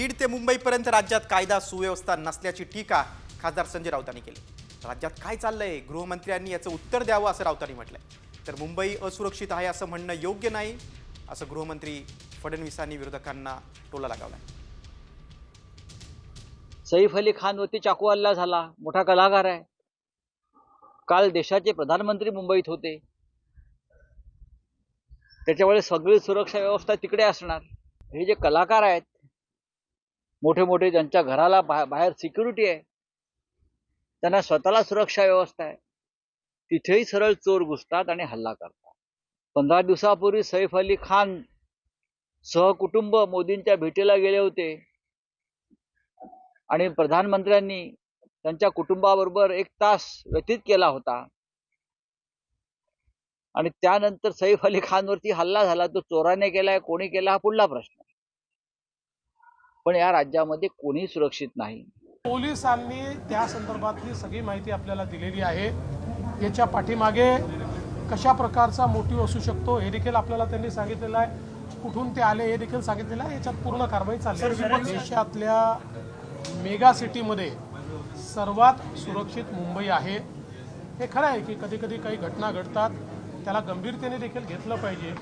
बीड ते मुंबईपर्यंत राज्यात कायदा सुव्यवस्था नसल्याची टीका खासदार संजय राऊतांनी केली। राज्यात काय चाललंय, गृहमंत्र्यांनी याचं उत्तर द्यावं असं राऊतांनी म्हटलंय। तर मुंबई असुरक्षित आहे असं म्हणणं योग्य नाही असं गृहमंत्री फडणवीसांनी विरोधकांना टोला लगावलाय। सैफ अली खानवरती चाकू हल्ला झाला, मोठा कलाकार आहे। काल देशाचे प्रधानमंत्री मुंबईत होते, त्याच्यामुळे सगळी सुरक्षा व्यवस्था तिकडे असणार। हे जे कलाकार आहेत मोठे मोठे, ज्यांच्या घराला बाहेर सिक्युरिटी आहे, त्यांना स्वतःला सुरक्षा व्यवस्था आहे, तिथेही सरळ चोर घुसतात आणि हल्ला करतात। 15 दिवसापूर्वी सैफ अली खान सहकुटुंब मोदींच्या भेटीला गेले होते आणि प्रधानमंत्र्यांनी त्यांच्या कुटुंबाबरोबर 1 तास व्यतीत केला होता आणि त्यानंतर सैफ अली खानवरती हल्ला झाला। तो चोराने केलाय, कोणी केला हा पुढला प्रश्न। पण या राज्यामध्ये कोणी सुरक्षित नाही। पोलिसांनी त्या संदर्भातली सगळी माहिती आपल्याला दिलेली आहे। याच्या पाठीमागे कशा प्रकारचा मोटिव्ह असू शकतो हे देखील आपल्याला त्यांनी सांगितलेलं आहे। कुठून ते आले हे देखील सांगितलेलं आहे। याच्यात पूर्ण कारवाई चालली आहे। देशातल्या मेगा सिटीमध्ये सर्वात सुरक्षित मुंबई आहे। हे खरं आहे की कधी कधी काही घटना घडतात, त्याला गंभीरतेने देखील घेतलं पाहिजे,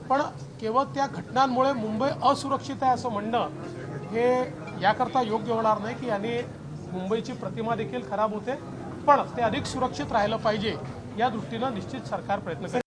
पण केवळ त्या घटनांमुळे मुंबई असुरक्षित आहे असं म्हणणं हे याकरता योग्य होणार नाही की याने मुंबईची प्रतिमा देखील खराब होते। पण ते अधिक सुरक्षित राहिलं पाहिजे या दृष्टीनं निश्चित सरकार प्रयत्न करेल।